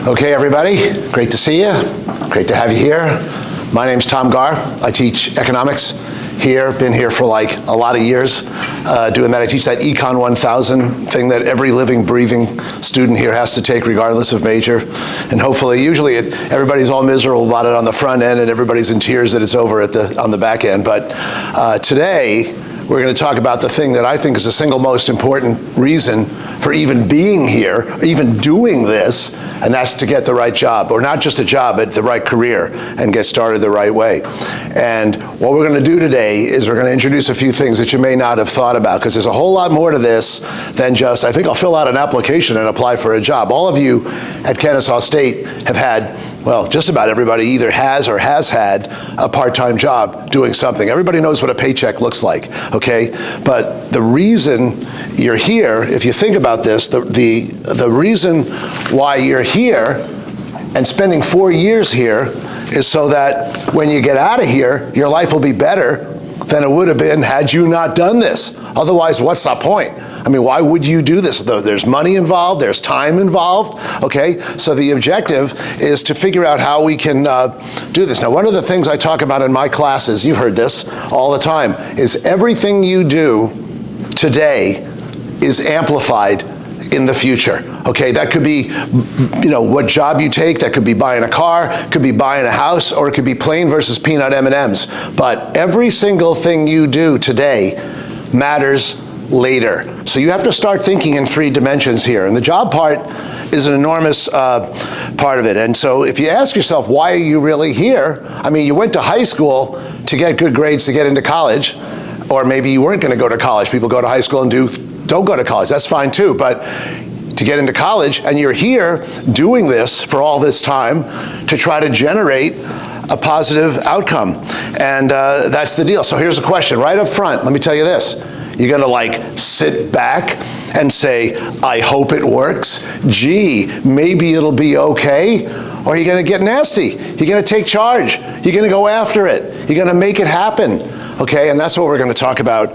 Okay, everybody, great to see you. Great to have you here. My name's Tom Garr. I teach economics here, been here for like a lot of years doing that. I teach that Econ 1000 thing that every living, breathing student here has to take regardless of major. And hopefully, usually everybody's all miserable about it on the front end and everybody's in tears that it's over on the back end. But today, we're going to talk about the thing that I think is the single most important reason for even being here, or even doing this, and that's to get the right job, or not just a job, but the right career, and get started the right way. And what we're going to do today is we're going to introduce a few things that you may not have thought about, because there's a whole lot more to this than just, I think I'll fill out an application and apply for a job. All of you at Kennesaw State have had, well, just about everybody either has or has had a part-time job doing something. Everybody knows what a paycheck looks like, okay? But the reason you're here, if you think about this, the reason why you're here and spending 4 years here is so that when you get out of here, your life will be better than it would have been had you not done this. Otherwise, what's the point? I mean, why would you do this? There's money involved, there's time involved, okay? So the objective is to figure out how we can do this. Now, one of the things I talk about in my classes, you've heard this all the time, is everything you do today is amplified in the future, okay? That could be, what job you take, that could be buying a car, could be buying a house, or it could be plain versus peanut M&Ms. But every single thing you do today matters later. So you have to start thinking in 3 dimensions here. And the job part is an enormous part of it. And so if you ask yourself, why are you really here? I mean, you went to high school to get good grades to get into college, or maybe you weren't going to go to college. People go to high school and don't go to college. That's fine too. But to get into college, and you're here doing this for all this time to try to generate a positive outcome. And that's the deal. So here's the question right up front. Let me tell you this. You're going to like sit back and say, I hope it works. Gee, maybe it'll be okay. Or you're going to get nasty. You're going to take charge. You're going to go after it. You're going to make it happen. Okay, and that's what we're going to talk about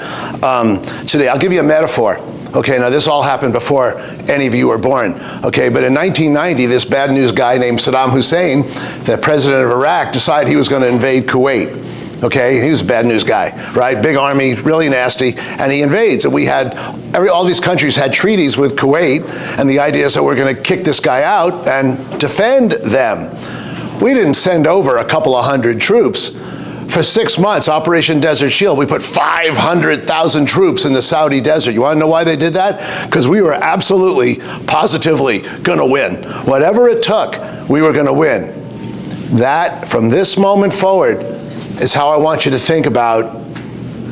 today. I'll give you a metaphor. Okay, now this all happened before any of you were born. Okay, but in 1990, this bad news guy named Saddam Hussein, the president of Iraq, decided he was going to invade Kuwait. Okay, he was a bad news guy, right? Big army, really nasty, and he invades. And we had, all these countries had treaties with Kuwait, and the idea is that we're going to kick this guy out and defend them. We didn't send over a couple of hundred troops. For 6 months, Operation Desert Shield, we put 500,000 troops in the Saudi desert. You want to know why they did that? Because we were absolutely, positively going to win. Whatever it took, we were going to win. That, from this moment forward, is how I want you to think about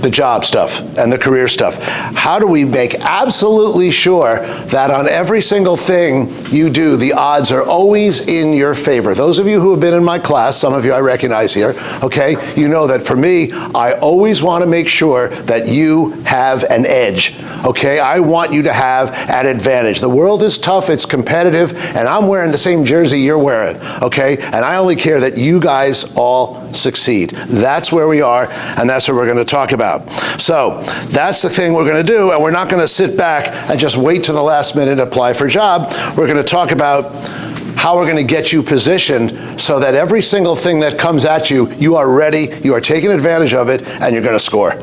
the job stuff and the career stuff. How do we make absolutely sure that on every single thing you do, the odds are always in your favor? Those of you who have been in my class, some of you I recognize here, okay, you know that for me, I always want to make sure that you have an edge, okay? I want you to have an advantage. The world is tough, it's competitive, and I'm wearing the same jersey you're wearing, okay? And I only care that you guys all succeed. That's where we are, and that's what we're going to talk about. So that's the thing we're going to do, and we're not going to sit back and just wait to the last minute to apply for a job. We're going to talk about how we're going to get you positioned so that every single thing that comes at you, you are ready, you are taking advantage of it, and you're going to score.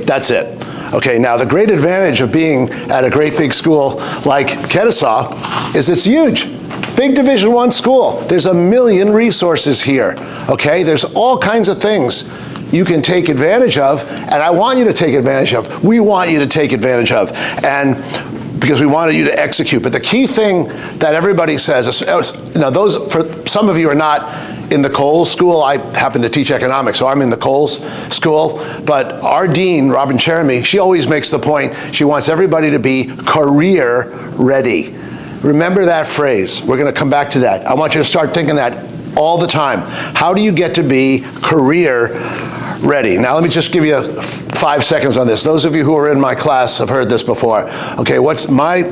That's it. Okay, now the great advantage of being at a great big school like Kennesaw is it's huge. Big Division I school. There's a million resources here, okay? There's all kinds of things you can take advantage of, and I want you to take advantage of. We want you to take advantage of, and because we wanted you to execute. But the key thing that everybody says, now those, for some of you are not in the Coles School. I happen to teach economics, so I'm in the Coles School. But our dean, Robin Cheremy, she always makes the point, she wants everybody to be career ready. Remember that phrase. We're going to come back to that. I want you to start thinking that all the time. How do you get to be career ready? Now let me just give you 5 seconds on this. Those of you who are in my class have heard this before. Okay, what's my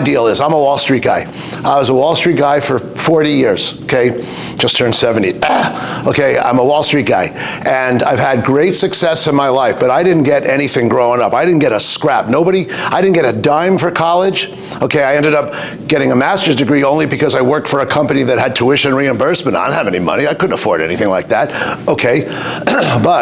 deal is I'm a Wall Street guy. I was a Wall Street guy for 40 years, okay? Just turned 70. Okay, I'm a Wall Street guy. And I've had great success in my life, but I didn't get anything growing up. I didn't get a scrap. I didn't get a dime for college. Okay, I ended up getting a master's degree only because I worked for a company that had tuition reimbursement. I didn't have any money. I couldn't afford anything like that. Okay, but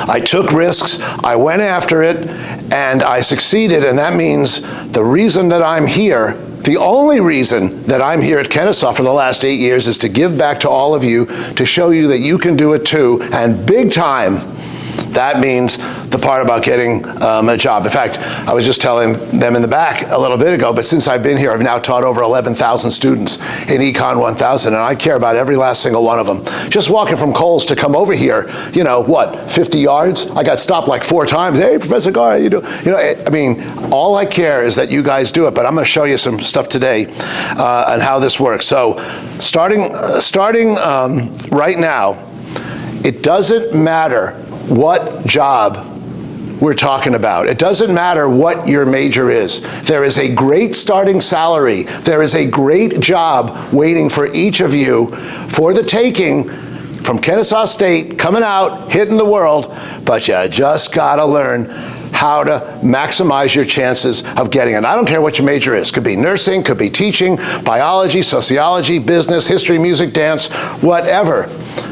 I took risks, I went after it, and I succeeded, and that means the reason that I'm here, the only reason that I'm here at Kennesaw for the last 8 years is to give back to all of you, to show you that you can do it too, and big time. That means the part about getting a job. In fact, I was just telling them in the back a little bit ago, but since I've been here, I've now taught over 11,000 students in Econ 1000, and I care about every last single one of them. Just walking from Kohl's to come over here, 50 yards? I got stopped like 4 times. Hey, Professor Garr, I mean, all I care is that you guys do it, but I'm going to show you some stuff today on how this works. So starting right now, it doesn't matter what job we're talking about. It doesn't matter what your major is. There is a great starting salary. There is a great job waiting for each of you for the taking from Kennesaw State, coming out, hitting the world, but you just gotta learn how to maximize your chances of getting it. I don't care what your major is. Could be nursing, could be teaching, biology, sociology, business, history, music, dance, whatever.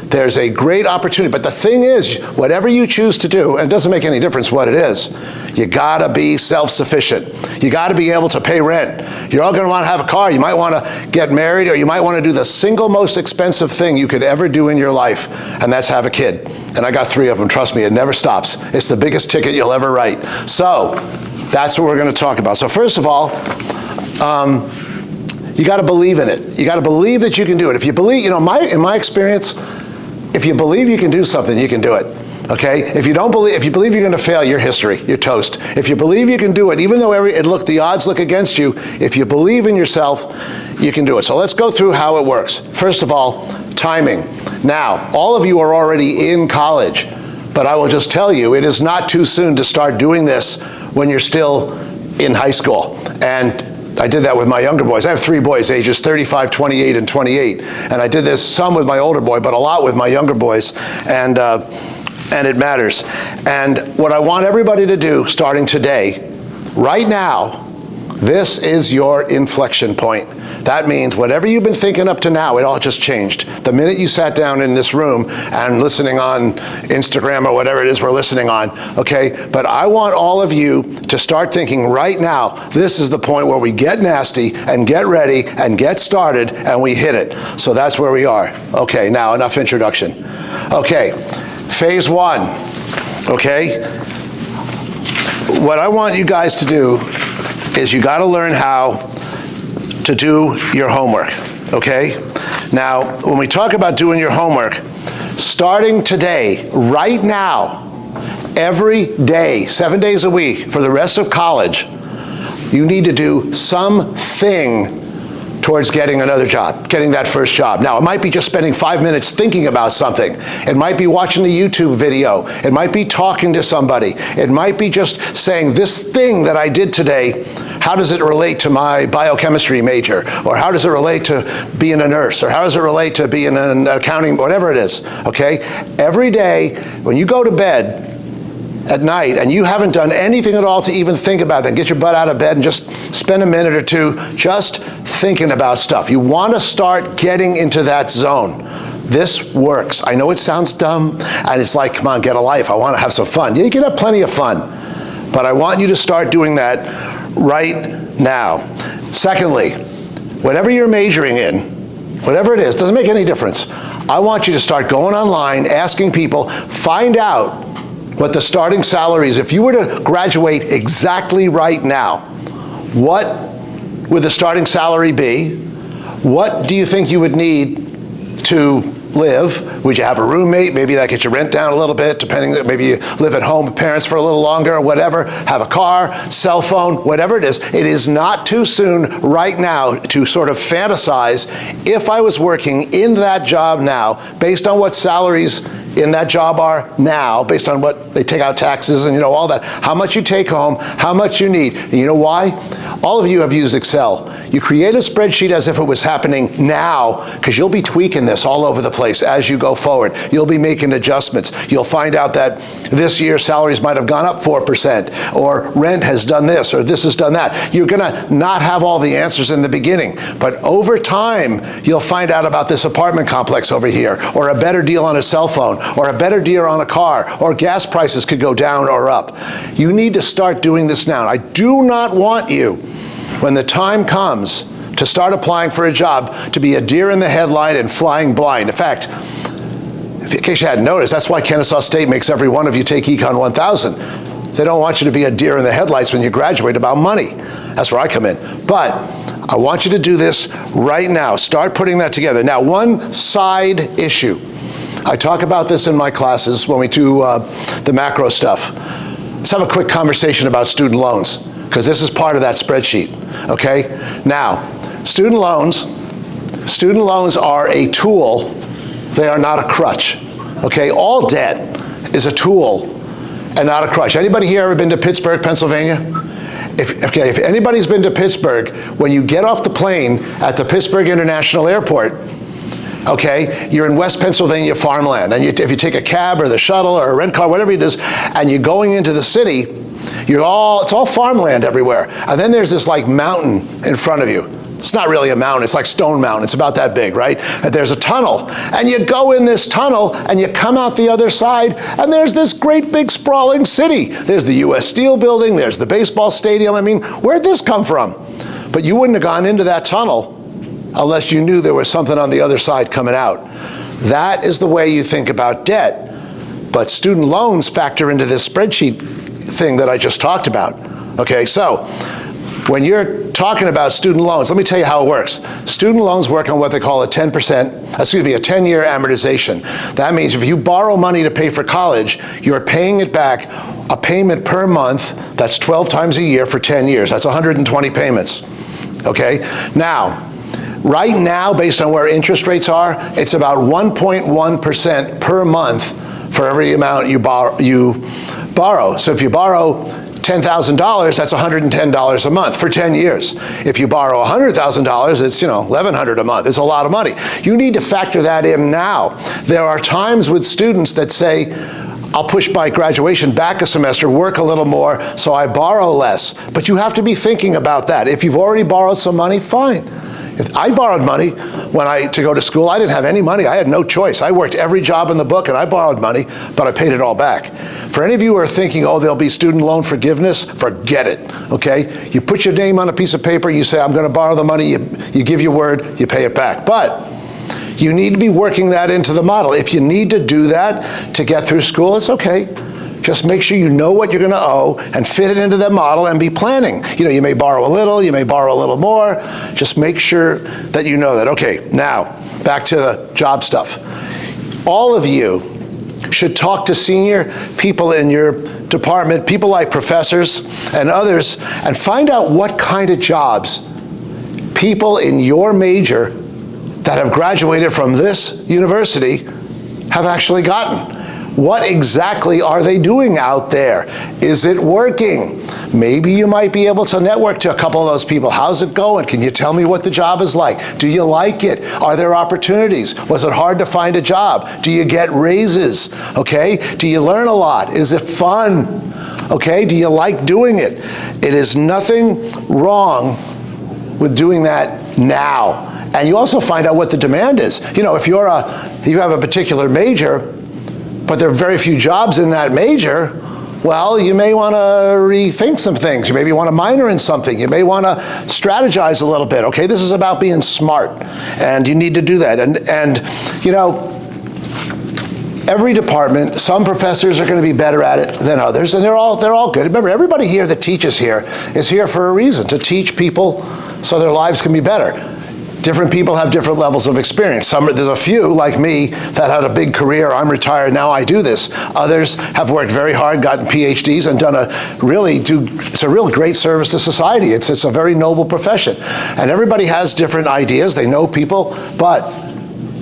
There's a great opportunity. But the thing is, whatever you choose to do, and it doesn't make any difference what it is, you gotta be self-sufficient. You gotta be able to pay rent. You're all gonna wanna have a car. You might wanna get married, or you might wanna do the single most expensive thing you could ever do in your life, and that's have a kid. And I got 3 of them, trust me, it never stops. It's the biggest ticket you'll ever write. So, that's what we're gonna talk about. So first of all, you gotta believe in it. You gotta believe that you can do it. If you believe, in my experience, if you believe you can do something, you can do it, okay? If you believe you're gonna fail, you're history, you're toast. If you believe you can do it, even though the odds look against you, if you believe in yourself, you can do it. So let's go through how it works. First of all, timing. Now, all of you are already in college, but I will just tell you, it is not too soon to start doing this when you're still in high school. And I did that with my younger boys. I have 3 boys, ages 35, 28, and 28. And I did this some with my older boy, but a lot with my younger boys. And it matters. And what I want everybody to do, starting today, right now, this is your inflection point. That means whatever you've been thinking up to now, it all just changed. The minute you sat down in this room and listening on Instagram or whatever it is we're listening on, okay? But I want all of you to start thinking right now, this is the point where we get nasty and get ready and get started and we hit it. So that's where we are. Okay, now enough introduction. Okay, phase 1, okay? What I want you guys to do is you gotta learn how to do your homework, okay? Now, when we talk about doing your homework, starting today, right now, every day, 7 days a week, for the rest of college, you need to do something towards getting another job, getting that first job. Now, it might be just spending 5 minutes thinking about something. It might be watching a YouTube video. It might be talking to somebody. It might be just saying, this thing that I did today, how does it relate to my biochemistry major? Or how does it relate to being a nurse? Or how does it relate to being an accounting, whatever it is, okay? Every day, when you go to bed at night and you haven't done anything at all to even think about that, get your butt out of bed and just spend a minute or two just thinking about stuff. You want to start getting into that zone. This works. I know it sounds dumb, and it's like, come on, get a life. I want to have some fun. You can have plenty of fun, but I want you to start doing that right now. Secondly, whatever you're majoring in, whatever it is, doesn't make any difference. I want you to start going online, asking people, find out what the starting salary is. If you were to graduate exactly right now, what would the starting salary be? What do you think you would need to live? Would you have a roommate? Maybe that gets your rent down a little bit, depending, maybe you live at home with parents for a little longer or whatever, have a car, cell phone, whatever it is not too soon right now to sort of fantasize, if I was working in that job now, based on what salaries in that job are now, based on what they take out taxes and all that, how much you take home, how much you need. And you know why? All of you have used Excel. You create a spreadsheet as if it was happening now, because you'll be tweaking this all over the place as you go forward. You'll be making adjustments. You'll find out that this year salaries might have gone up 4%, or rent has done this, or this has done that. You're gonna not have all the answers in the beginning, but over time, you'll find out about this apartment complex over here, or a better deal on a cell phone, or a better deal on a car, or gas prices could go down or up. You need to start doing this now. I do not want you, when the time comes to start applying for a job, to be a deer in the headlight and flying blind. In fact, in case you hadn't noticed, that's why Kennesaw State makes every one of you take Econ 1000. They don't want you to be a deer in the headlights when you graduate about money. That's where I come in. But I want you to do this right now. Start putting that together. Now, one side issue. I talk about this in my classes when we do the macro stuff. Let's have a quick conversation about student loans, because this is part of that spreadsheet, okay? Now, student loans are a tool. They are not a crutch, okay? All debt is a tool and not a crutch. Anybody here ever been to Pittsburgh, Pennsylvania? If anybody's been to Pittsburgh, when you get off the plane at the Pittsburgh International Airport, okay, you're in West Pennsylvania farmland, and if you take a cab or the shuttle or a rent car, whatever it is, and you're going into the city, it's all farmland everywhere. And then there's this like mountain in front of you. It's not really a mountain, it's like Stone Mountain, it's about that big, right? And there's a tunnel, and you go in this tunnel, and you come out the other side, and there's this great big sprawling city. There's the US Steel building, there's the baseball stadium. I mean, where'd this come from? But you wouldn't have gone into that tunnel unless you knew there was something on the other side coming out. That is the way you think about debt. But student loans factor into this spreadsheet thing that I just talked about. Okay, so when you're talking about student loans, let me tell you how it works. Student loans work on what they call a 10-year amortization. That means if you borrow money to pay for college, you're paying it back a payment per month. That's 12 times a year for 10 years. That's 120 payments. Okay, now, right now, based on where interest rates are, it's about 1.1% per month for every amount you borrow. So if you borrow $10,000, that's $110 a month for 10 years. If you borrow $100,000, it's $1,100 a month. It's a lot of money. You need to factor that in now. There are times with students that say, I'll push my graduation back a semester, work a little more, so I borrow less. But you have to be thinking about that. If you've already borrowed some money, fine. If I borrowed money to go to school, I didn't have any money. I had no choice. I worked every job in the book and I borrowed money, but I paid it all back. For any of you who are thinking, oh, there'll be student loan forgiveness, forget it, okay? You put your name on a piece of paper, you say, I'm gonna borrow the money, you give your word, you pay it back. But you need to be working that into the model. If you need to do that to get through school, it's okay. Just make sure you know what you're going to owe and fit it into that model and be planning. You may borrow a little, you may borrow a little more. Just make sure that you know that. Okay, now, back to the job stuff. All of you should talk to senior people in your department, people like professors and others, and find out what kind of jobs people in your major that have graduated from this university have actually gotten. What exactly are they doing out there? Is it working? Maybe you might be able to network to a couple of those people. How's it going? Can you tell me what the job is like? Do you like it? Are there opportunities? Was it hard to find a job? Do you get raises? Okay? Do you learn a lot? Is it fun? Okay? Do you like doing it? It is nothing wrong with doing that now. And you also find out what the demand is. If you have a particular major, but there are very few jobs in that major, well, you may want to rethink some things. You maybe want to minor in something. You may want to strategize a little bit. Okay, this is about being smart, and you need to do that. And every department, some professors are going to be better at it than others, and they're all good. Remember, everybody here that teaches here is here for a reason, to teach people so their lives can be better. Different people have different levels of experience. There's a few, like me, that had a big career. I'm retired, now I do this. Others have worked very hard, gotten PhDs, and it's a real great service to society. It's a very noble profession. And everybody has different ideas, they know people, but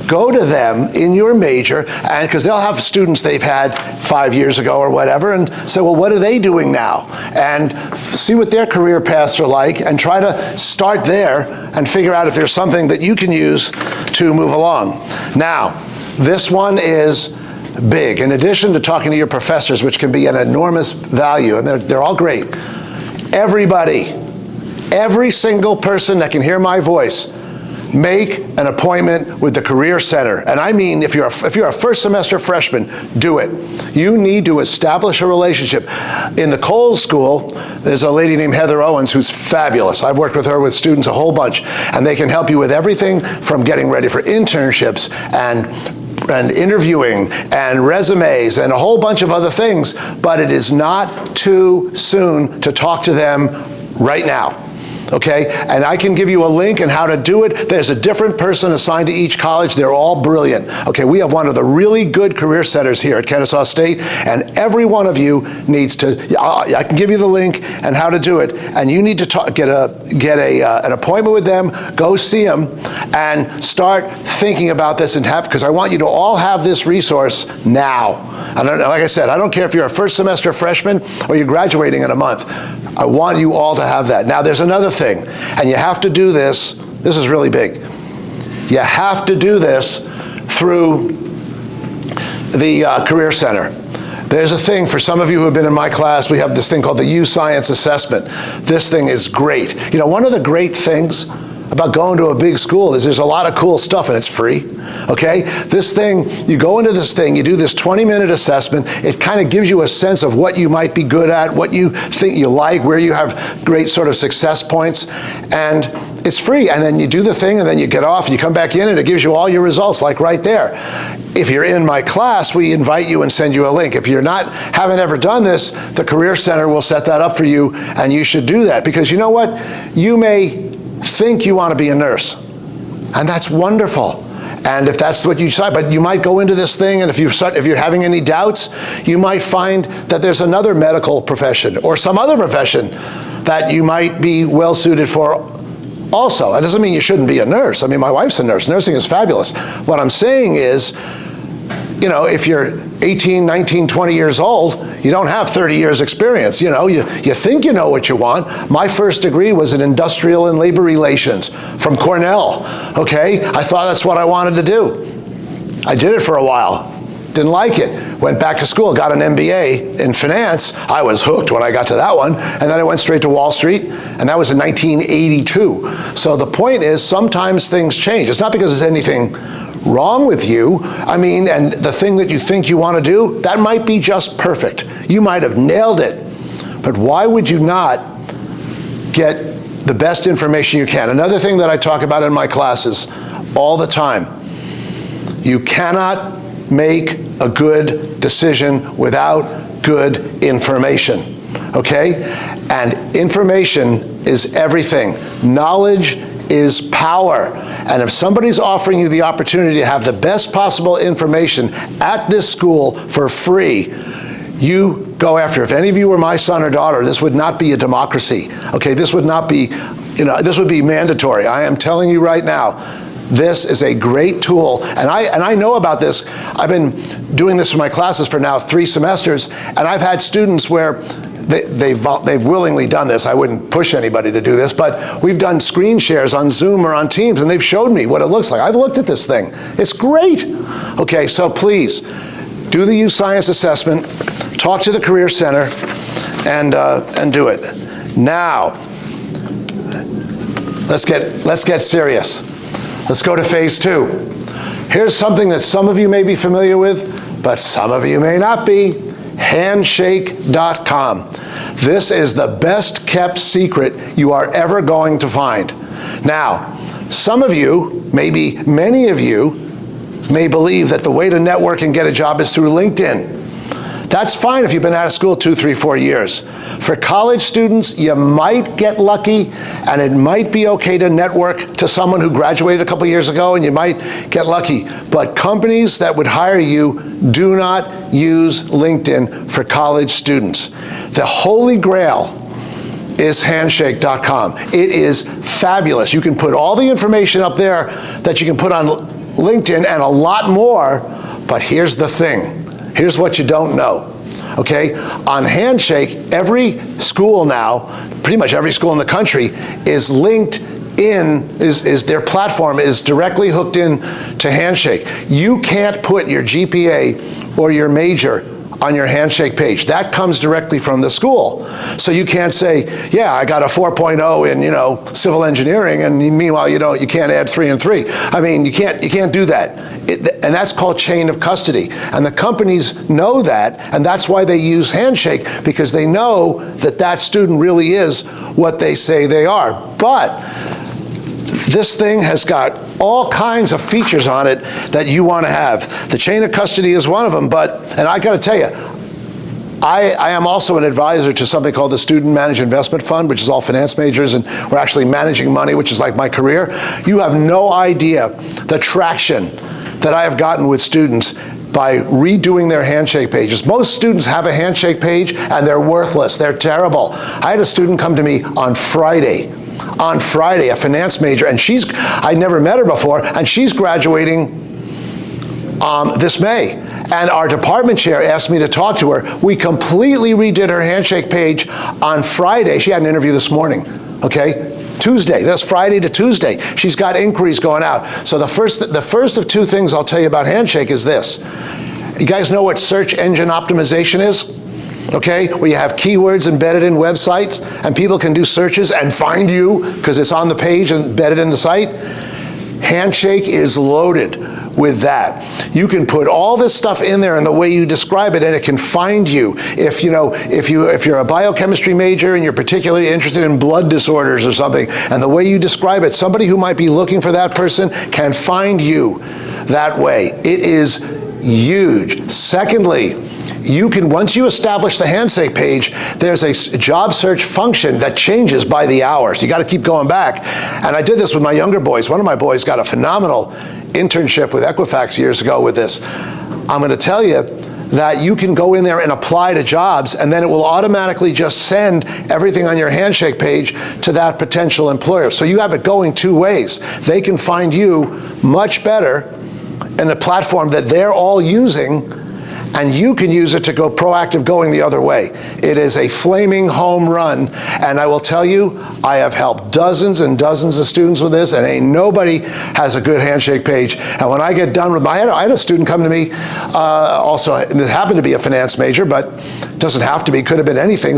go to them in your major, and because they'll have students they've had 5 years ago or whatever, and say, well, what are they doing now? And see what their career paths are like, and try to start there and figure out if there's something that you can use to move along. Now, this one is big. In addition to talking to your professors, which can be an enormous value, and they're all great, every single person that can hear my voice, make an appointment with the Career Center. And I mean, if you're a first semester freshman, do it. You need to establish a relationship. In the Coles School, there's a lady named Heather Owens who's fabulous. I've worked with her with students a whole bunch, and they can help you with everything from getting ready for internships and interviewing and resumes and a whole bunch of other things, but it is not too soon to talk to them right now. Okay, and I can give you a link and how to do it. There's a different person assigned to each college. They're all brilliant. Okay, we have one of the really good career centers here at Kennesaw State, and every one of you needs to, I can give you the link and how to do it, and you need to get an appointment with them, go see them, and start thinking about this, and because I want you to all have this resource now. And like I said, I don't care if you're a first semester freshman or you're graduating in a month. I want you all to have that. Now, there's another thing, and you have to do this. This is really big. You have to do this through the Career Center. There's a thing, for some of you who have been in my class, we have this thing called the U-Science Assessment. This thing is great. You know, one of the great things about going to a big school is there's a lot of cool stuff and it's free, okay? This thing, you go into this thing, you do this 20-minute assessment, it kind of gives you a sense of what you might be good at, what you think you like, where you have great sort of success points, and it's free. And then you do the thing and then you get off, you come back in and it gives you all your results, like right there. If you're in my class, we invite you and send you a link. If you're haven't ever done this, the Career Center will set that up for you, and you should do that, because you know what? You may think you want to be a nurse, and that's wonderful, and if that's what you decide, but you might go into this thing, and if you're having any doubts, you might find that there's another medical profession or some other profession that you might be well suited for also. That doesn't mean you shouldn't be a nurse. I mean, my wife's a nurse. Nursing is fabulous. What I'm saying is, you know, if you're 18, 19, 20 years old, you don't have 30 years experience. You know, you think you know what you want. My first degree was in industrial and labor relations from Cornell, okay? I thought that's what I wanted to do. I did it for a while, didn't like it. Went back to school, got an MBA in finance. I was hooked when I got to that one, and then I went straight to Wall Street, and that was in 1982. So the point is, sometimes things change. It's not because there's anything wrong with you. I mean, and the thing that you think you want to do, that might be just perfect. You might have nailed it. But why would you not get the best information you can? Another thing that I talk about in my classes all the time, you cannot make a good decision without good information, okay? And information is everything. Knowledge is power. And if somebody's offering you the opportunity to have the best possible information at this school for free, you go after it. If any of you were my son or daughter, this would not be a democracy. Okay, this would not be, you know, this would be mandatory. I am telling you right now, this is a great tool, and I know about this. I've been doing this in my classes for now 3 semesters, and I've had students where they've willingly done this. I wouldn't push anybody to do this, but we've done screen shares on Zoom or on Teams, and they've showed me what it looks like. I've looked at this thing. It's great. Okay, so please, do the U-Science assessment, talk to the Career Center, and do it. Now, let's get serious. Let's go to phase 2. Here's something that some of you may be familiar with, but some of you may not be. Handshake.com. This is the best kept secret you are ever going to find. Now, some of you, maybe many of you, may believe that the way to network and get a job is through LinkedIn. That's fine if you've been out of school 2, 3, 4 years. For college students, you might get lucky, and it might be okay to network to someone who graduated a couple years ago, and you might get lucky. But companies that would hire you do not use LinkedIn for college students. The holy grail is handshake.com. It is fabulous. You can put all the information up there that you can put on LinkedIn and a lot more, but here's the thing. Here's what you don't know, okay? On Handshake, every school now, pretty much every school in the country, is linked in, their platform is directly hooked in to Handshake. You can't put your GPA or your major on your Handshake page. That comes directly from the school. So you can't say, yeah, I got a 4.0 in, civil engineering, and meanwhile you can't add 3 and 3. I mean, you can't do that. And that's called chain of custody. And the companies know that, and that's why they use Handshake, because they know that that student really is what they say they are. But this thing has got all kinds of features on it that you want to have. The chain of custody is one of them, and I got to tell you, I am also an advisor to something called the Student Managed Investment Fund, which is all finance majors, and we're actually managing money, which is like my career. You have no idea the traction that I have gotten with students by redoing their Handshake pages. Most students have a Handshake page and they're worthless, they're terrible. I had a student come to me on Friday, a finance major, and I'd never met her before, and she's graduating this May. And our department chair asked me to talk to her. We completely redid her Handshake page on Friday. She had an interview this morning, okay? Tuesday, that's Friday to Tuesday. She's got inquiries going out. So the first of 2 things I'll tell you about Handshake is this. You guys know what search engine optimization is? Okay, where you have keywords embedded in websites and people can do searches and find you because it's on the page and embedded in the site. Handshake is loaded with that. You can put all this stuff in there in the way you describe it, and it can find you. If you're a biochemistry major and you're particularly interested in blood disorders or something, and the way you describe it, somebody who might be looking for that person can find you that way. It is huge. Secondly, once you establish the Handshake page, there's a job search function that changes by the hour. So you got to keep going back. And I did this with my younger boys. One of my boys got a phenomenal internship with Equifax years ago with this. I'm going to tell you that you can go in there and apply to jobs, and then it will automatically just send everything on your Handshake page to that potential employer. So you have it going 2 ways. They can find you much better in a platform that they're all using, and you can use it to go proactive going the other way. It is a flaming home run, and I will tell you, I have helped dozens and dozens of students with this, and ain't nobody has a good Handshake page. And when I get done with I had a student come to me, also, and it happened to be a finance major, but it doesn't have to be, could have been anything.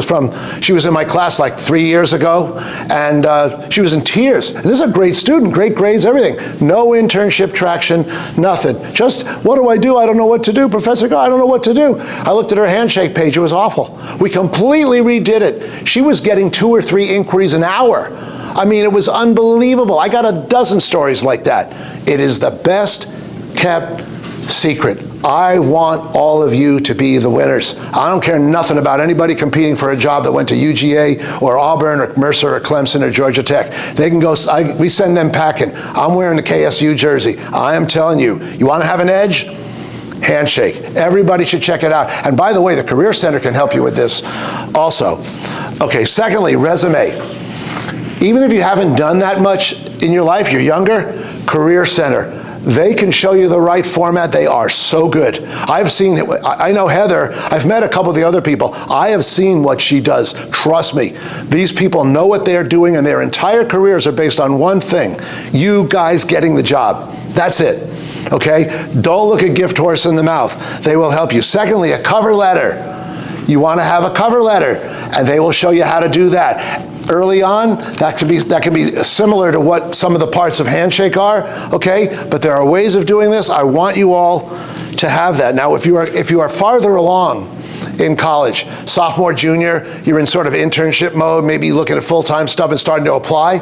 She was in my class like 3 years ago, and she was in tears. And this is a great student, great grades, everything. No internship traction, nothing. Just, what do? I don't know what to do. Professor Garr, I don't know what to do. I looked at her Handshake page, it was awful. We completely redid it. She was getting 2 or 3 inquiries an hour. I mean, it was unbelievable. I got a dozen stories like that. It is the best kept secret. I want all of you to be the winners. I don't care nothing about anybody competing for a job that went to UGA or Auburn or Mercer or Clemson or Georgia Tech. They can go, we send them packing. I'm wearing the KSU jersey. I am telling you, you want to have an edge? Handshake. Everybody should check it out. And by the way, the Career Center can help you with this also. Okay, secondly, resume. Even if you haven't done that much in your life, you're younger, Career Center. They can show you the right format. They are so good. I've seen it. I know Heather. I've met a couple of the other people. I have seen what she does. Trust me. These people know what they're doing, and their entire careers are based on one thing: you guys getting the job. That's it. Okay? Don't look a gift horse in the mouth. They will help you. Secondly, a cover letter. You want to have a cover letter, and they will show you how to do that. Early on, that can be similar to what some of the parts of Handshake are, okay? But there are ways of doing this. I want you all to have that. Now, if you are farther along in college, sophomore, junior, you're in sort of internship mode, maybe looking at full-time stuff and starting to apply,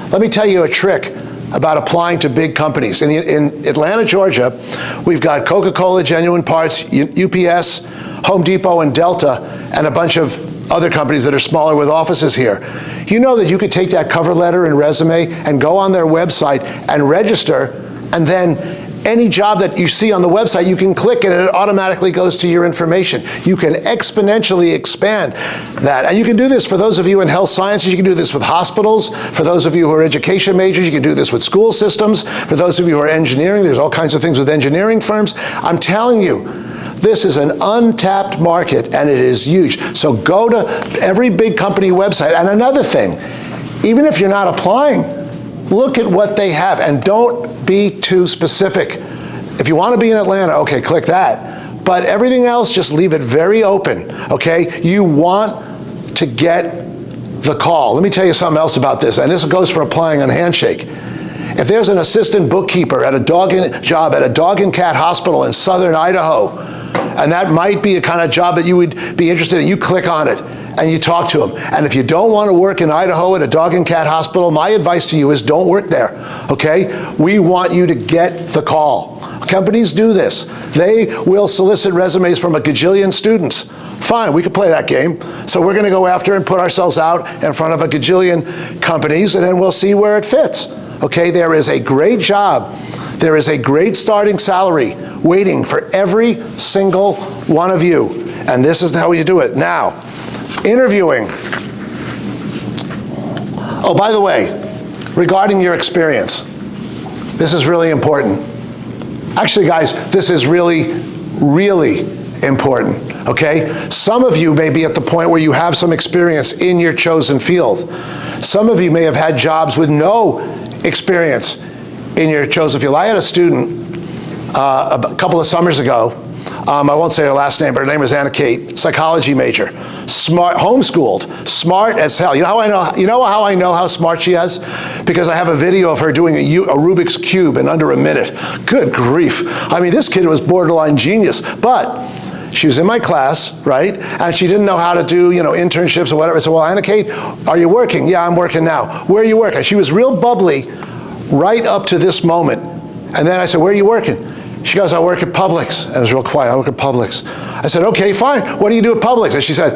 let me tell you a trick about applying to big companies. In Atlanta, Georgia, we've got Coca-Cola, Genuine Parts, UPS, Home Depot, and Delta, and a bunch of other companies that are smaller with offices here. You know that you could take that cover letter and resume and go on their website and register, and then any job that you see on the website, you can click and it automatically goes to your information. You can exponentially expand that. And you can do this for those of you in health sciences, you can do this with hospitals. For those of you who are education majors, you can do this with school systems. For those of you who are engineering, there's all kinds of things with engineering firms. I'm telling you, this is an untapped market and it is huge. So go to every big company website. And another thing, even if you're not applying, look at what they have and don't be too specific. If you want to be in Atlanta, okay, click that. But everything else, just leave it very open, okay? You want to get the call. Let me tell you something else about this, and this goes for applying on Handshake. If there's an assistant bookkeeper at a dog and cat hospital in southern Idaho, and that might be a kind of job that you would be interested in, you click on it and you talk to them. And if you don't want to work in Idaho at a dog and cat hospital, my advice to you is don't work there, okay? We want you to get the call. Companies do this. They will solicit resumes from a gajillion students. Fine, we could play that game. So we're going to go after and put ourselves out in front of a gajillion companies, and then we'll see where it fits. Okay, there is a great job. There is a great starting salary waiting for every single one of you. And this is how you do it. Now, interviewing. Oh, by the way, regarding your experience, this is really important. Actually, guys, this is really, really important, okay? Some of you may be at the point where you have some experience in your chosen field. Some of you may have had jobs with no experience in your chosen field. I had a student a couple of summers ago. I won't say her last name, but her name was Anna Kate, psychology major, smart, homeschooled, smart as hell. You know how I know how smart she is? Because I have a video of her doing a Rubik's Cube in under a minute. Good grief. I mean, this kid was borderline genius, but she was in my class, right? And she didn't know how to do, internships or whatever. I said, well, Anna Kate, are you working? Yeah, I'm working now. Where are you working? She was real bubbly right up to this moment. And then I said, where are you working? She goes, I work at Publix. I was real quiet, I work at Publix. I said, okay, fine. What do you do at Publix? And she said,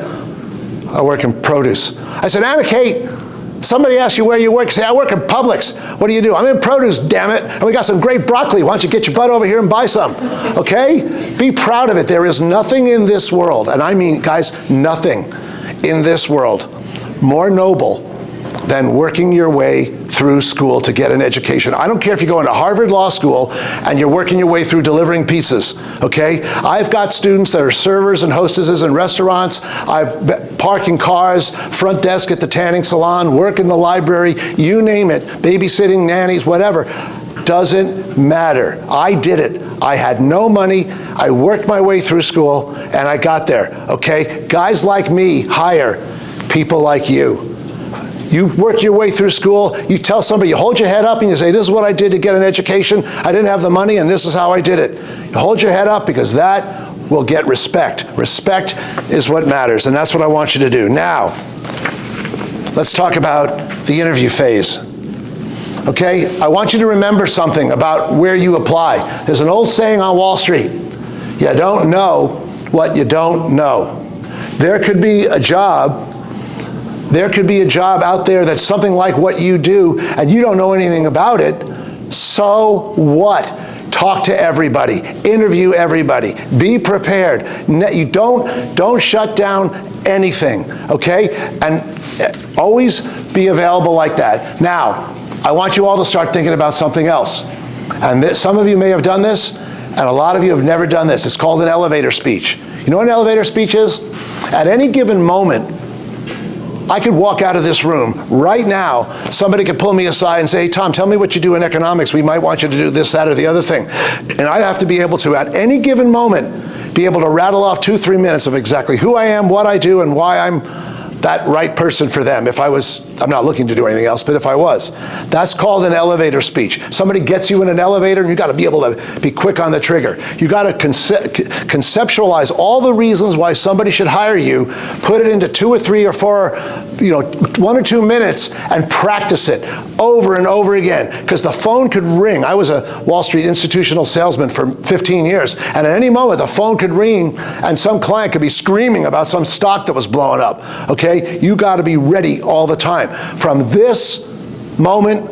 I work in produce. I said, Anna Kate, somebody asked you where you work. Say, I work at Publix. What do you do? I'm in produce, damn it. And we got some great broccoli. Why don't you get your butt over here and buy some? Okay? Be proud of it. There is nothing in this world, and I mean, guys, nothing in this world more noble than working your way through school to get an education. I don't care if you go into Harvard Law School and you're working your way through delivering pizzas, okay? I've got students that are servers and hostesses in restaurants. I've been parking cars, front desk at the tanning salon, work in the library, you name it, babysitting, nannies, whatever. Doesn't matter. I did it. I had no money. I worked my way through school and I got there, okay? Guys like me hire people like you. You work your way through school, you tell somebody, you hold your head up and you say, this is what I did to get an education. I didn't have the money and this is how I did it. You hold your head up because that will get respect. Respect is what matters, and that's what I want you to do. Now, let's talk about the interview phase. Okay, I want you to remember something about where you apply. There's an old saying on Wall Street, you don't know what you don't know. There could be a job out there that's something like what you do, and you don't know anything about it. So what? Talk to everybody. Interview everybody. Be prepared. You don't shut down anything, okay? And always be available like that. Now, I want you all to start thinking about something else. And some of you may have done this, and a lot of you have never done this. It's called an elevator speech. You know what an elevator speech is? At any given moment, I could walk out of this room right now, somebody could pull me aside and say, hey, Tom, tell me what you do in economics. We might want you to do this, that, or the other thing. And I'd have to be able to, at any given moment, be able to rattle off 2-3 minutes of exactly who I am, what I do, and why I'm that right person for them. If I was I'm not looking to do anything else, but if I was. That's called an elevator speech. Somebody gets you in an elevator and you got to be able to be quick on the trigger. You got to conceptualize all the reasons why somebody should hire you, put it into 2 or 3 or 4, 1 or 2 minutes, and practice it over and over again, because the phone could ring. I was a Wall Street institutional salesman for 15 years, and at any moment the phone could ring and some client could be screaming about some stock that was blowing up, okay? You got to be ready all the time. From this moment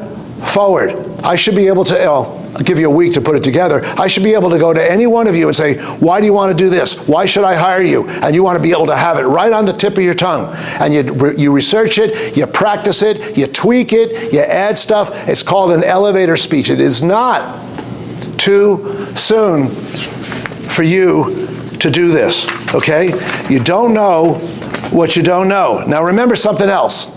forward, I should be able to, I'll give you a week to put it together, I should be able to go to any one of you and say, why do you want to do this? Why should I hire you? And you want to be able to have it right on the tip of your tongue. And you research it, you practice it, you tweak it, you add stuff. It's called an elevator speech. It is not too soon for you to do this, okay? You don't know what you don't know. Now remember something else.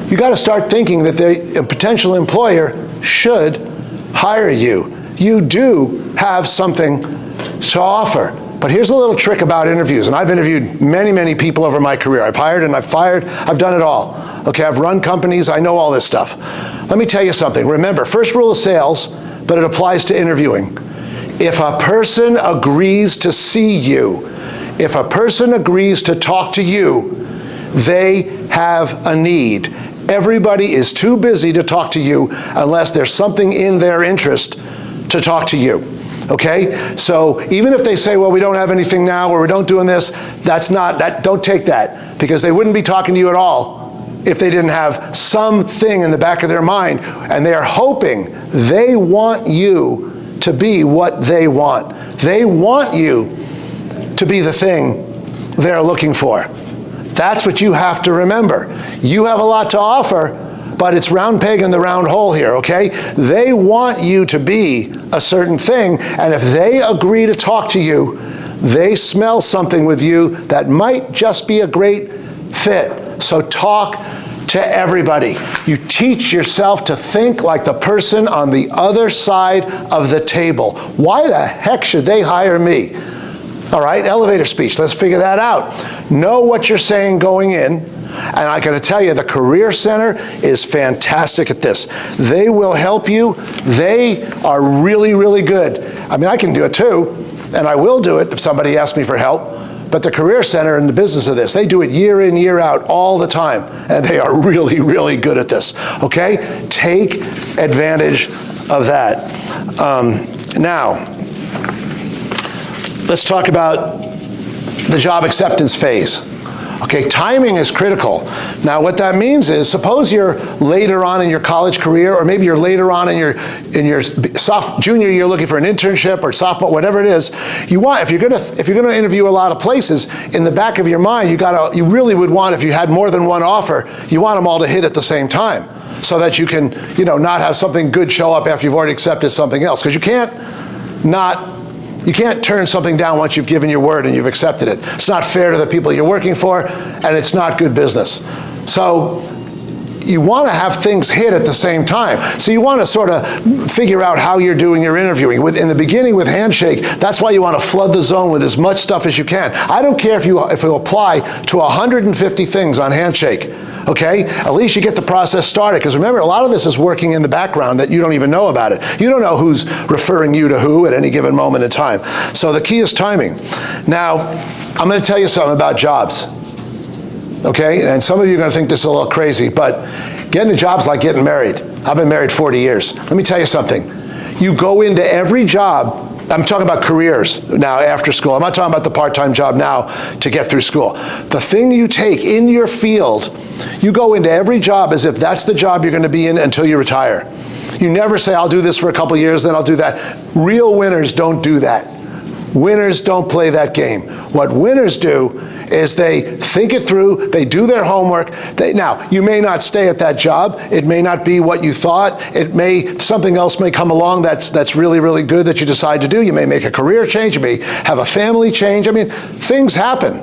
You got to start thinking that a potential employer should hire you. You do have something to offer. But here's a little trick about interviews, and I've interviewed many, many people over my career. I've hired and I've fired, I've done it all. Okay, I've run companies, I know all this stuff. Let me tell you something. Remember, first rule of sales, but it applies to interviewing. If a person agrees to see you, if a person agrees to talk to you, they have a need. Everybody is too busy to talk to you unless there's something in their interest to talk to you, okay? So even if they say, well, we don't have anything now, or we don't doing this, don't take that, because they wouldn't be talking to you at all if they didn't have something in the back of their mind, and they are hoping, they want you to be what they want. They want you to be the thing they're looking for. That's what you have to remember. You have a lot to offer, but it's round peg in the round hole here, okay? They want you to be a certain thing, and if they agree to talk to you, they smell something with you that might just be a great fit. So talk to everybody. You teach yourself to think like the person on the other side of the table. Why the heck should they hire me? All right, elevator speech, let's figure that out. Know what you're saying going in, and I gotta tell you, the Career Center is fantastic at this. They will help you. They are really, really good. I mean, I can do it too, and I will do it if somebody asks me for help. But the Career Center in the business of this, they do it year in, year out, all the time. And they are really, really good at this, okay? Take advantage of that. Now, let's talk about the job acceptance phase. Okay, timing is critical. Now what that means is, suppose you're later on in your college career, or maybe you're later on in your junior year looking for an internship or sophomore, whatever it is. You want, if you're gonna interview a lot of places, in the back of your mind, you really would want, if you had more than one offer, you want them all to hit at the same time, so that you can, not have something good show up after you've already accepted something else, because you can't turn something down once you've given your word and you've accepted it. It's not fair to the people you're working for, and it's not good business. So you want to have things hit at the same time. So you want to sort of figure out how you're doing your interviewing. In the beginning with Handshake, that's why you want to flood the zone with as much stuff as you can. I don't care if you apply to 150 things on Handshake. Okay, at least you get the process started, because remember, a lot of this is working in the background that you don't even know about it. You don't know who's referring you to who at any given moment in time. So the key is timing. Now, I'm going to tell you something about jobs. Okay, and some of you are going to think this is a little crazy, but getting a job's like getting married. I've been married 40 years. Let me tell you something. You go into every job. I'm talking about careers now after school. I'm not talking about the part-time job now to get through school. The thing you take in your field, you go into every job as if that's the job you're going to be in until you retire. You never say, I'll do this for a couple years, then I'll do that. Real winners don't do that. Winners don't play that game. What winners do is they think it through, they do their homework. Now, you may not stay at that job. It may not be what you thought. Something else may come along that's really, really good that you decide to do. You may make a career change. You may have a family change. I mean, things happen.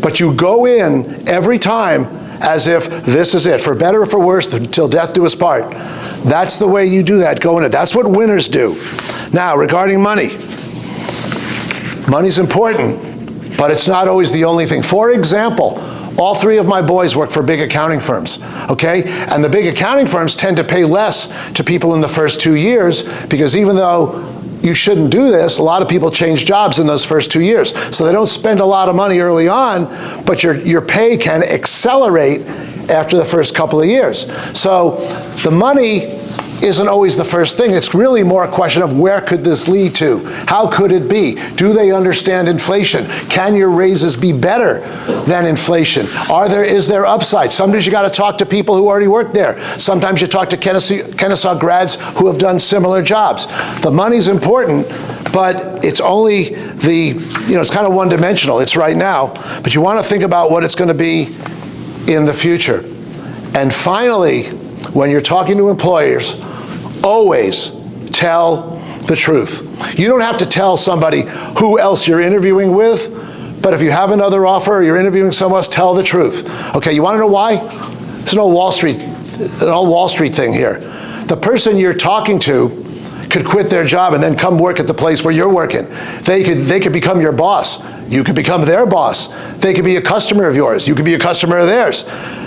But you go in every time as if this is it, for better or for worse, till death do us part. That's the way you do that, go in it. That's what winners do. Now, regarding money. Money's important, but it's not always the only thing. For example, All three of my boys work for big accounting firms, okay? And the big accounting firms tend to pay less to people in the first 2 years, because even though you shouldn't do this, a lot of people change jobs in those first 2 years. So they don't spend a lot of money early on, but your pay can accelerate after the first couple of years. So the money isn't always the first thing. It's really more a question of where could this lead to? How could it be? Do they understand inflation? Can your raises be better than inflation? Is there upside? Sometimes you got to talk to people who already work there. Sometimes you talk to Kennesaw grads who have done similar jobs. The money's important, but it's only it's kind of one-dimensional. It's right now, but you want to think about what it's going to be in the future. And finally, when you're talking to employers, always tell the truth. You don't have to tell somebody who else you're interviewing with, but if you have another offer or you're interviewing someone else, tell the truth. Okay, you want to know why? It's an old Wall Street thing here. The person you're talking to could quit their job and then come work at the place where you're working. They could become your boss. You could become their boss. They could be a customer of yours. You could be a customer of theirs.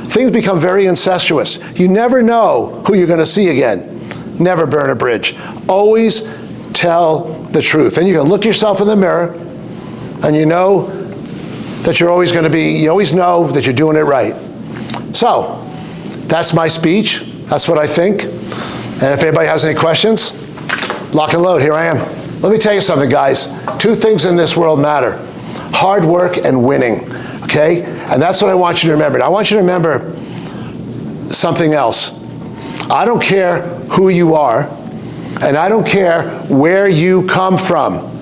Things become very incestuous. You never know who you're going to see again. Never burn a bridge. Always tell the truth. And you can look yourself in the mirror and you know that you always know that you're doing it right. So, that's my speech. That's what I think. And if anybody has any questions, lock and load, here I am. Let me tell you something, guys. Two things in this world matter: hard work and winning, okay? And that's what I want you to remember. And I want you to remember something else. I don't care who you are, and I don't care where you come from.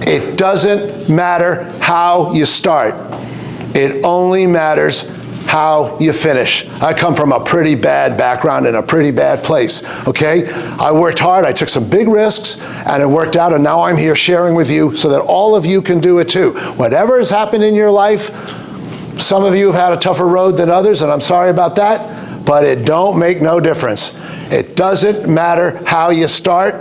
It doesn't matter how you start. It only matters how you finish. I come from a pretty bad background in a pretty bad place, okay? I worked hard, I took some big risks, and it worked out, and now I'm here sharing with you so that all of you can do it too. Whatever has happened in your life, some of you have had a tougher road than others, and I'm sorry about that, but it don't make no difference. It doesn't matter how you start,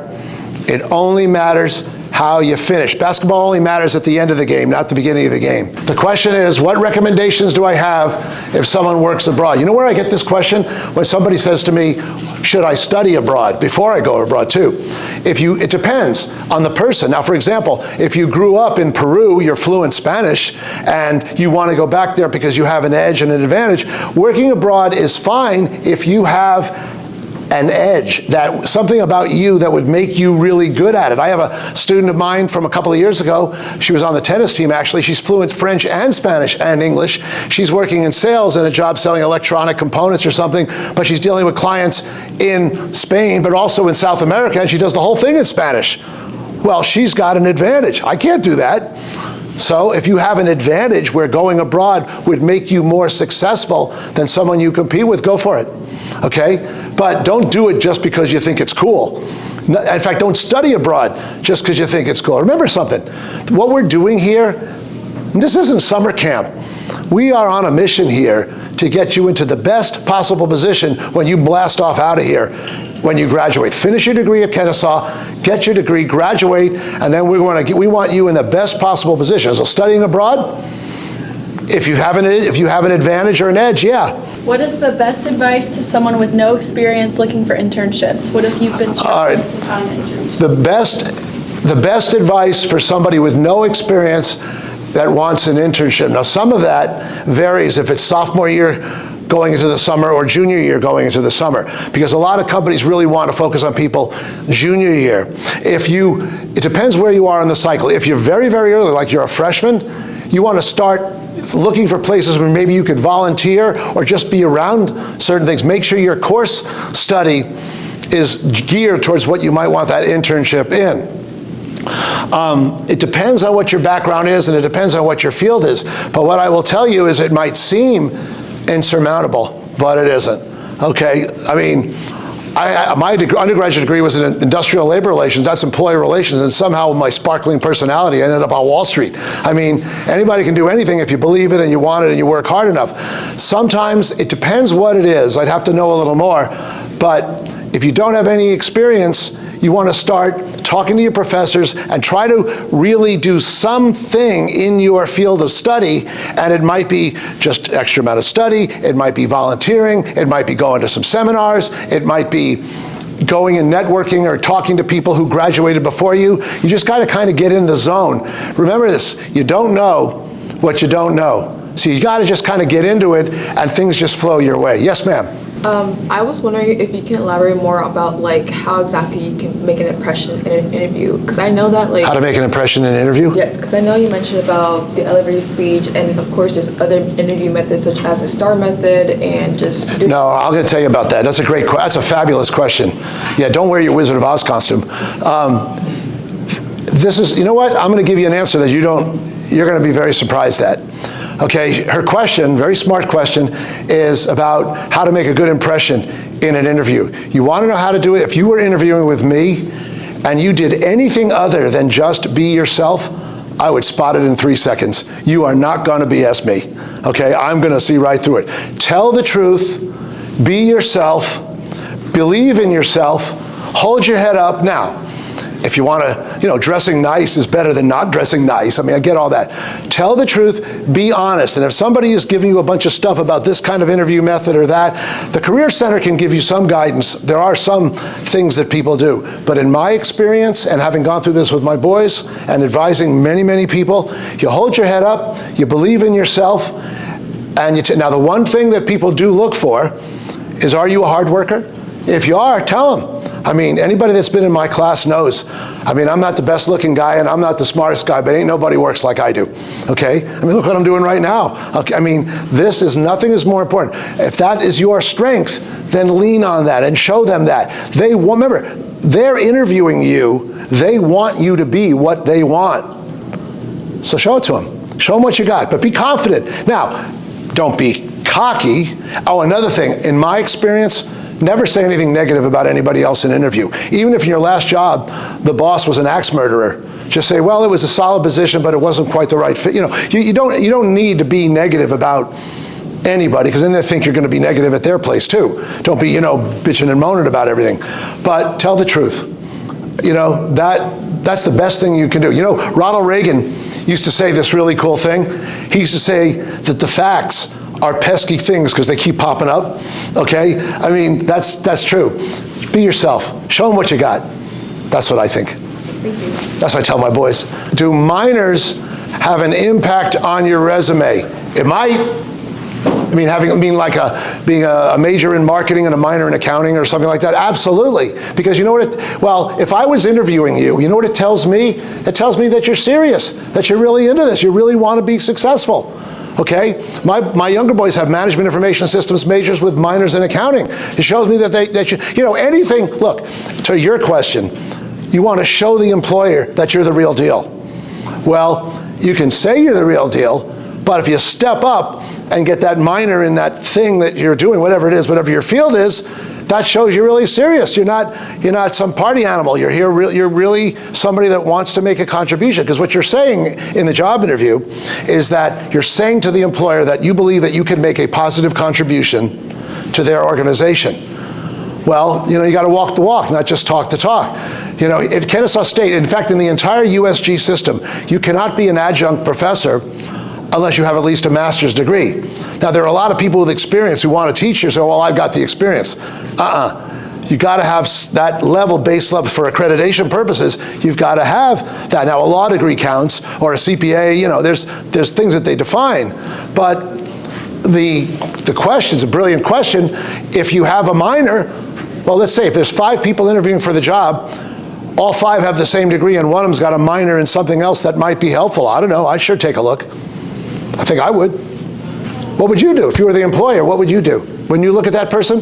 it only matters how you finish. Basketball only matters at the end of the game, not the beginning of the game. The question is, what recommendations do I have if someone works abroad? You know where I get this question? When somebody says to me, should I study abroad before I go abroad too? It depends on the person. Now, for example, if you grew up in Peru, you're fluent Spanish, and you want to go back there because you have an edge and an advantage, working abroad is fine if you have an edge, something about you that would make you really good at it. I have a student of mine from a couple of years ago. She was on the tennis team, actually. She's fluent French and Spanish and English. She's working in sales in a job selling electronic components or something, but she's dealing with clients in Spain, but also in South America, and she does the whole thing in Spanish. Well, she's got an advantage. I can't do that. So if you have an advantage where going abroad would make you more successful than someone you compete with, go for it, okay? But don't do it just because you think it's cool. In fact, don't study abroad just because you think it's cool. Remember something, what we're doing here, this isn't summer camp. We are on a mission here to get you into the best possible position when you blast off out of here, when you graduate. Finish your degree at Kennesaw, get your degree, graduate, and then we want you in the best possible position. So studying abroad, if you have an advantage or an edge, yeah. What is the best advice to someone with no experience looking for internships? What if you've been struggling to find internships? The best advice for somebody with no experience that wants an internship. Now, some of that varies if it's sophomore year going into the summer or junior year going into the summer, because a lot of companies really want to focus on people junior year. It depends where you are in the cycle. If you're very, very early, like you're a freshman, you want to start looking for places where maybe you could volunteer or just be around certain things. Make sure your course study is geared towards what you might want that internship in. It depends on what your background is, and it depends on what your field is. But what I will tell you is it might seem insurmountable, but it isn't. Okay, I mean, my undergraduate degree was in industrial labor relations, that's employee relations, and somehow with my sparkling personality I ended up on Wall Street. I mean, anybody can do anything if you believe it and you want it and you work hard enough. Sometimes it depends what it is. I'd have to know a little more, but if you don't have any experience, you want to start talking to your professors and try to really do something in your field of study, and it might be just extra amount of study, it might be volunteering, it might be going to some seminars, it might be going and networking or talking to people who graduated before you. You just got to kind of get in the zone. Remember this, you don't know what you don't know. So you got to just kind of get into it and things just flow your way. Yes, ma'am. I was wondering if you can elaborate more about like how exactly you can make an impression in an interview, because I know that like How to make an impression in an interview? yes, because I know you mentioned about the elevator speech, and of course there's other interview methods such as the STAR method and just No, I'm going to tell you about that. That's a great that's a fabulous question. Yeah, don't wear your Wizard of Oz costume. This is, you know what? I'm going to give you an answer that you're going to be very surprised at. Okay, her question, very smart question, is about how to make a good impression in an interview. You want to know how to do it? If you were interviewing with me and you did anything other than just be yourself, I would spot it in 3 seconds. You are not going to BS me. Okay, I'm going to see right through it. Tell the truth, be yourself, believe in yourself, hold your head up. Now, if you want to, dressing nice is better than not dressing nice. I mean, I get all that. Tell the truth, be honest. And if somebody is giving you a bunch of stuff about this kind of interview method or that, the Career Center can give you some guidance. There are some things that people do. But in my experience, and having gone through this with my boys and advising many, many people, you hold your head up, you believe in yourself, and now the one thing that people do look for is, are you a hard worker? If you are, tell them. I mean, anybody that's been in my class knows, I mean, I'm not the best looking guy and I'm not the smartest guy, but ain't nobody works like I do, okay? I mean, look what I'm doing right now. Okay, I mean, nothing is more important. If that is your strength, then lean on that and show them that. Remember, they're interviewing you, they want you to be what they want. So show it to them. Show them what you got, but be confident. Now, don't be cocky. Oh, another thing, in my experience, never say anything negative about anybody else in an interview. Even if in your last job, the boss was an axe murderer, just say, well, it was a solid position, but it wasn't quite the right fit. You don't need to be negative about anybody, because then they think you're going to be negative at their place too. Don't be, bitching and moaning about everything. But tell the truth. That's the best thing you can do. Ronald Reagan used to say this really cool thing. He used to say that the facts are pesky things because they keep popping up, okay? I mean, that's true. Be yourself. Show them what you got. That's what I think. Thank you. That's what I tell my boys. Do minors have an impact on your resume? It might. I mean, being a major in marketing and a minor in accounting or something like that? Absolutely. Because if I was interviewing you, you know what it tells me? It tells me that you're serious, that you're really into this, you really want to be successful. Okay, my younger boys have management information systems majors with minors in accounting. It shows me that anything. Look, to your question, you want to show the employer that you're the real deal. Well, you can say you're the real deal, but if you step up and get that minor in that thing that you're doing, whatever it is, whatever your field is, that shows you're really serious. You're not some party animal. You're here. You're really somebody that wants to make a contribution. Because what you're saying in the job interview is that you're saying to the employer that you believe that you can make a positive contribution to their organization. Well, you got to walk the walk, not just talk the talk. At Kennesaw State, in fact, in the entire USG system, you cannot be an adjunct professor unless you have at least a master's degree. Now, there are a lot of people with experience who want to teach you, so, well, I've got the experience. You got to have that base level for accreditation purposes. You've got to have that. Now, a law degree counts, or a CPA, there's things that they define. But the question's a brilliant question. If you have a minor, well, let's say if there's 5 people interviewing for the job, all 5 have the same degree and one of them's got a minor in something else that might be helpful. I don't know, I'd sure take a look. I think I would. What would you do if you were the employer? What would you do? When you look at that person?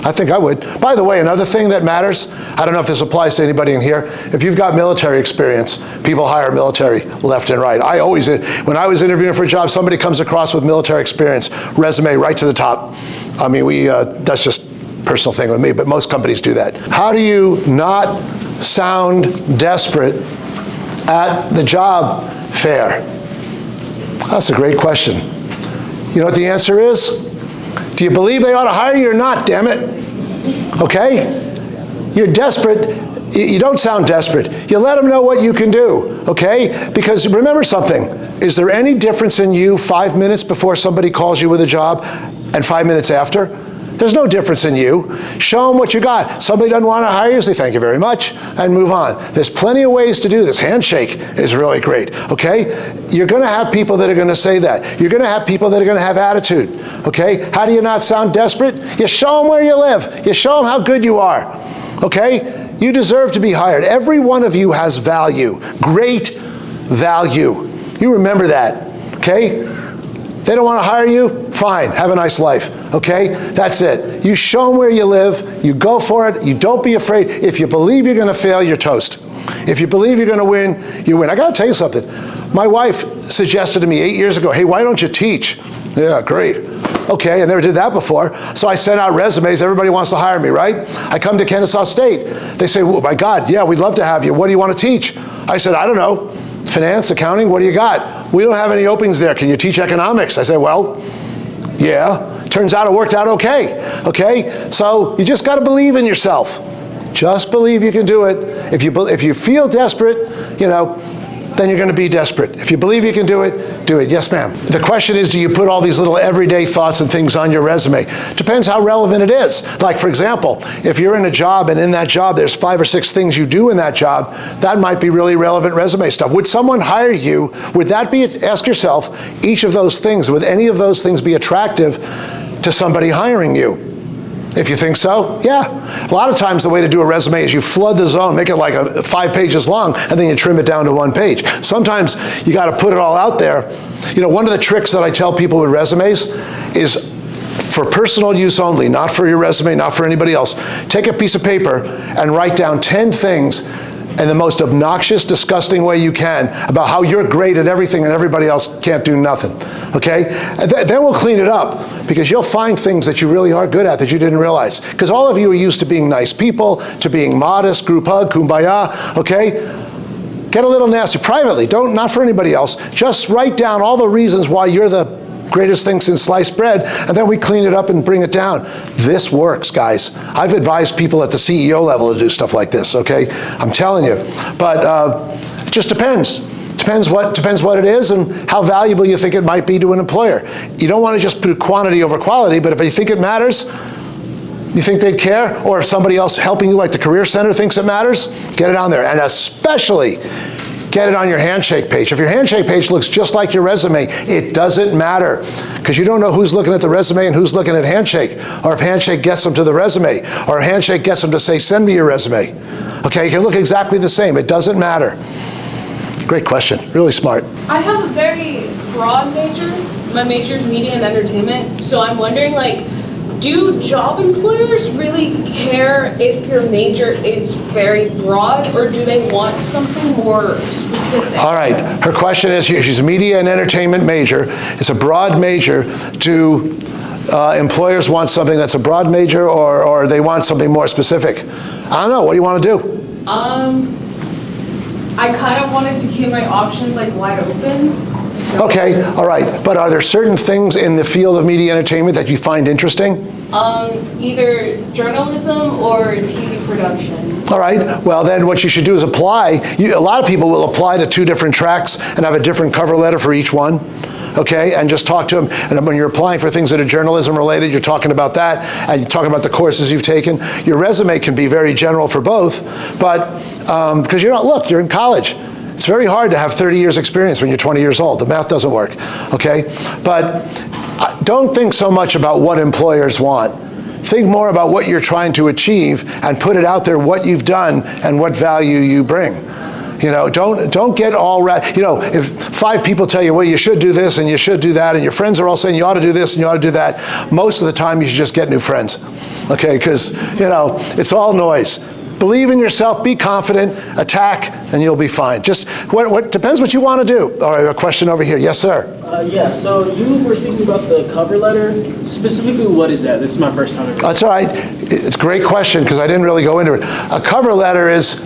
I think I would. By the way, another thing that matters, I don't know if this applies to anybody in here, if you've got military experience, people hire military left and right. When I was interviewing for a job, somebody comes across with military experience, resume right to the top. I mean, that's just a personal thing with me, but most companies do that. How do you not sound desperate at the job fair? That's a great question. You know what the answer is? Do you believe they ought to hire you or not, damn it? Okay? You're desperate. You don't sound desperate. You let them know what you can do, okay? Because remember something, is there any difference in you 5 minutes before somebody calls you with a job and 5 minutes after? There's no difference in you. Show them what you got. Somebody doesn't want to hire you, say thank you very much, and move on. There's plenty of ways to do this. Handshake is really great, okay? You're going to have people that are going to say that. You're going to have people that are going to have attitude, okay? How do you not sound desperate? You show them where you live. You show them how good you are, okay? You deserve to be hired. Every one of you has value, great value. You remember that, okay? They don't want to hire you? Fine, have a nice life, okay? That's it. You show them where you live, you go for it, you don't be afraid. If you believe you're going to fail, you're toast. If you believe you're going to win, you win. I got to tell you something. My wife suggested to me 8 years ago, hey, why don't you teach? Yeah, great. Okay, I never did that before. So I sent out resumes. Everybody wants to hire me, right? I come to Kennesaw State. They say, oh my God, yeah, we'd love to have you. What do you want to teach? I said, I don't know. Finance, accounting, what do you got? We don't have any openings there. Can you teach economics? I said, well, yeah. Turns out it worked out okay. Okay? So you just got to believe in yourself. Just believe you can do it. If you feel desperate, you know, then you're going to be desperate. If you believe you can do it, do it. Yes, ma'am. The question is, do you put all these little everyday thoughts and things on your resume? Depends how relevant it is. Like, for example, if you're in a job and in that job there's 5 or 6 things you do in that job, that might be really relevant resume stuff. Would someone hire you? Would that be, ask yourself, each of those things, would any of those things be attractive to somebody hiring you? If you think so, yeah. A lot of times the way to do a resume is you flood the zone, make it like 5 pages long, and then you trim it down to 1 page. Sometimes you got to put it all out there. You know, one of the tricks that I tell people with resumes is for personal use only, not for your resume, not for anybody else. Take a piece of paper and write down 10 things in the most obnoxious, disgusting way you can about how you're great at everything and everybody else can't do nothing, okay? And then we'll clean it up, because you'll find things that you really are good at that you didn't realize. Because all of you are used to being nice people, to being modest, group hug, kumbaya, okay? Get a little nasty privately, not for anybody else. Just write down all the reasons why you're the greatest thing since sliced bread, and then we clean it up and bring it down. This works, guys. I've advised people at the CEO level to do stuff like this, okay? I'm telling you. But it just depends. Depends what it is and how valuable you think it might be to an employer. You don't want to just put quantity over quality, but if you think it matters, you think they'd care, or if somebody else helping you, like the Career Center, thinks it matters, get it on there. And especially, get it on your handshake page. If your handshake page looks just like your resume, it doesn't matter, because you don't know who's looking at the resume and who's looking at handshake, or if handshake gets them to the resume, or handshake gets them to say, send me your resume. Okay, it can look exactly the same. It doesn't matter. Great question. Really smart. I have a very broad major. My major is media and entertainment, so I'm wondering, like, do job employers really care if your major is very broad, or do they want something more specific? All right, her question is, she's a media and entertainment major. It's a broad major. Do employers want something that's a broad major, or they want something more specific? I don't know, what do you want to do? I kind of wanted to keep my options like wide open. Okay, all right, but are there certain things in the field of media entertainment that you find interesting? Either journalism or TV production. All right, well then what you should do is apply. A lot of people will apply to 2 different tracks and have a different cover letter for each one. Okay, and just talk to them. And when you're applying for things that are journalism related, you're talking about that, and you're talking about the courses you've taken. Your resume can be very general for both, but because you're in college. It's very hard to have 30 years experience when you're 20 years old. The math doesn't work, okay? But don't think so much about what employers want. Think more about what you're trying to achieve and put it out there, what you've done and what value you bring. You know, don't get all if 5 people tell you, well, you should do this and you should do that, and your friends are all saying you ought to do this and you ought to do that, most of the time you should just get new friends, okay? Because, it's all noise. Believe in yourself, be confident, attack, and you'll be fine. Just what depends what you want to do. All right, a question over here. Yes, sir. Yeah, so you were speaking about the cover letter. Specifically, what is that? This is my first time ever. That's all right. It's a great question, because I didn't really go into it. A cover letter is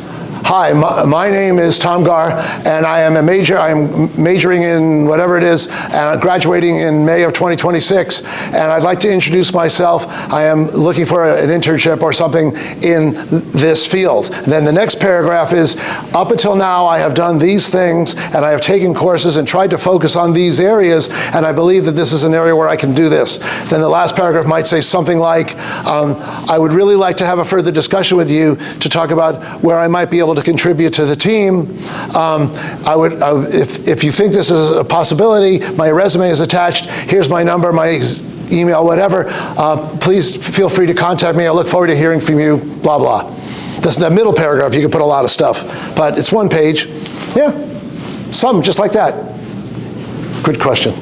Hi, my name is Tom Garr, and I am majoring in whatever it is, and graduating in May of 2026, and I'd like to introduce myself. I am looking for an internship or something in this field. And then the next paragraph is, up until now, I have done these things, and I have taken courses and tried to focus on these areas, and I believe that this is an area where I can do this. Then the last paragraph might say something like, I would really like to have a further discussion with you to talk about where I might be able to contribute to the team. If you think this is a possibility, my resume is attached. Here's my number, my email, whatever. Please feel free to contact me. I look forward to hearing from you, blah, blah. This is the middle paragraph. You can put a lot of stuff, but it's one page. Yeah, some just like that. Good question.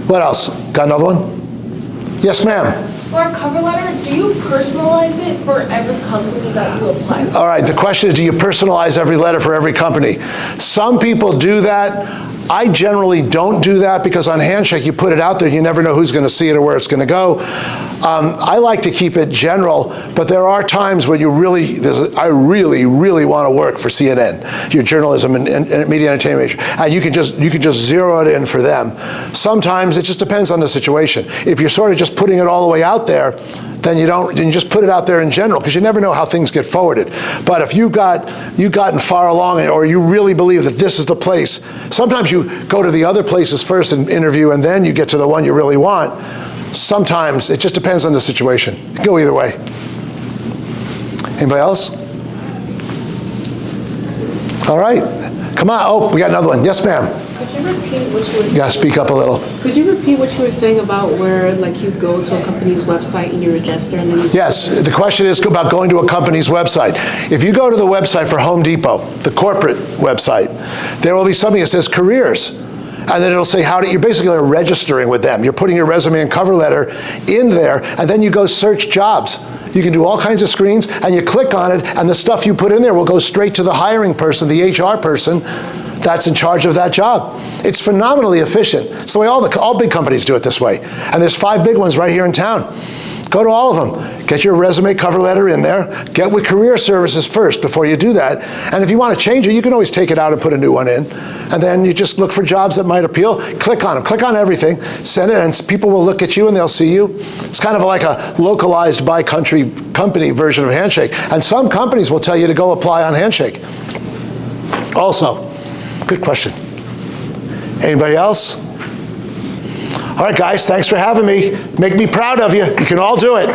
What else? Got another one? Yes, ma'am. For a cover letter, do you personalize it for every company that you apply to? All right, the question is, do you personalize every letter for every company? Some people do that. I generally don't do that because on Handshake, you put it out there, you never know who's going to see it or where it's going to go. I like to keep it general, but there are times when I really want to work for CNN, your journalism and media entertainment major, and you can just zero it in for them. Sometimes it just depends on the situation. If you're sort of just putting it all the way out there, then you just put it out there in general, because you never know how things get forwarded. But if you've gotten far along, or you really believe that this is the place, sometimes you go to the other places first and interview, and then you get to the one you really want. Sometimes it just depends on the situation. It can go either way. Anybody else? All right, come on. Oh, we got another one. Yes, ma'am. Could you repeat what you were saying? You gotta speak up a little. Could you repeat what you were saying about where, like, you go to a company's website and you register and then you... Yes, the question is about going to a company's website. If you go to the website for Home Depot, the corporate website, there will be something that says careers. And then it'll say you're basically registering with them. You're putting your resume and cover letter in there, and then you go search jobs. You can do all kinds of screens, and you click on it, and the stuff you put in there will go straight to the hiring person, the HR person, that's in charge of that job. It's phenomenally efficient. It's the way all big companies do it this way. And there's 5 big ones right here in town. Go to all of them. Get your resume, cover letter in there. Get with career services first before you do that. And if you want to change it, you can always take it out and put a new one in. And then you just look for jobs that might appeal. Click on them. Click on everything. Send it, and people will look at you and they'll see you. It's kind of like a localized by company version of Handshake. And some companies will tell you to go apply on Handshake. Also, good question. Anybody else? All right, guys, thanks for having me. Make me proud of you. You can all do it.